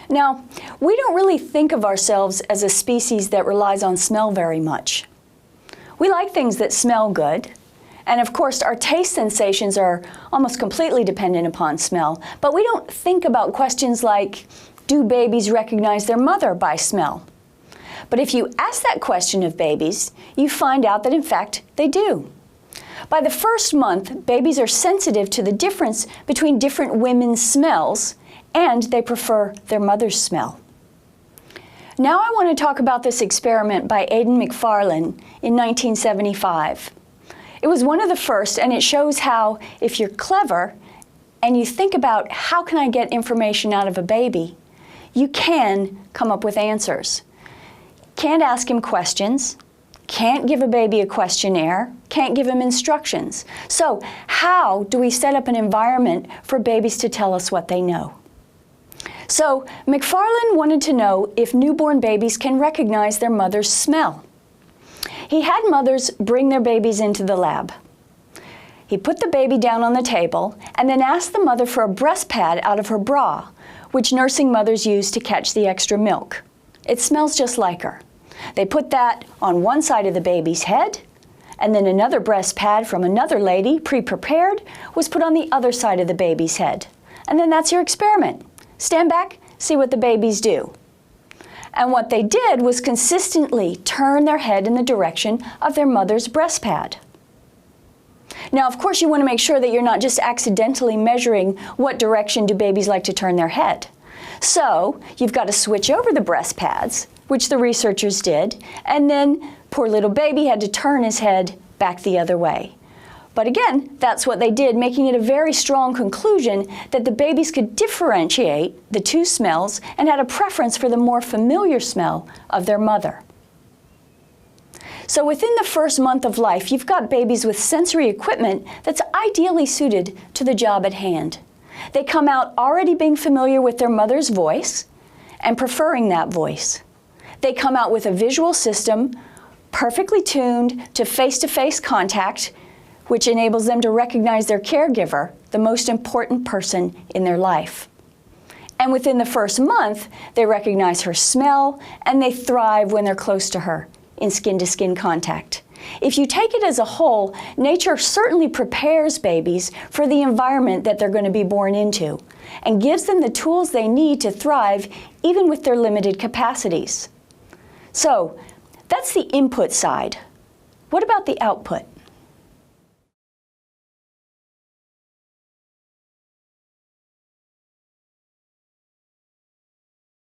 Now, we don't really think of ourselves as a species that relies on smell very much. We like things that smell good, and of course our taste sensations are almost completely dependent upon smell, but we don't think about questions like, do babies recognize their mother by smell? But if you ask that question of babies, you find out that in fact they do. By the first month, babies are sensitive to the difference between different women's smells, and they prefer their mother's smell. Now I want to talk about this experiment by Aidan McFarlane in 1975. It was one of the first, and it shows how if you're clever and you think about how can I get information out of a baby, you can come up with answers. Can't ask him questions, can't give a baby a questionnaire, can't give him instructions. So how do we set up an environment for babies to tell us what they know? So McFarlane wanted to know if newborn babies can recognize their mother's smell. He had mothers bring their babies into the lab. He put the baby down on the table and then asked the mother for a breast pad out of her bra, which nursing mothers use to catch the extra milk. It smells just like her. They put that on one side of the baby's head, and then another breast pad from another lady, pre-prepared, was put on the other side of the baby's head. And then that's your experiment. Stand back, see what the babies do. And what they did was consistently turn their head in the direction of their mother's breast pad. Now, of course, you want to make sure that you're not just accidentally measuring what direction do babies like to turn their head. So you've got to switch over the breast pads, which the researchers did, and then poor little baby had to turn his head back the other way. But again, that's what they did, making it a very strong conclusion that the babies could differentiate the two smells and had a preference for the more familiar smell of their mother. So within the first month of life, you've got babies with sensory equipment that's ideally suited to the job at hand. They come out already being familiar with their mother's voice and preferring that voice. They come out with a visual system perfectly tuned to face-to-face contact, which enables them to recognize their caregiver, the most important person in their life. And within the first month, they recognize her smell, and they thrive when they're close to her in skin-to-skin contact. If you take it as a whole, nature certainly prepares babies for the environment that they're going to be born into and gives them the tools they need to thrive even with their limited capacities. So that's the input side. What about the output?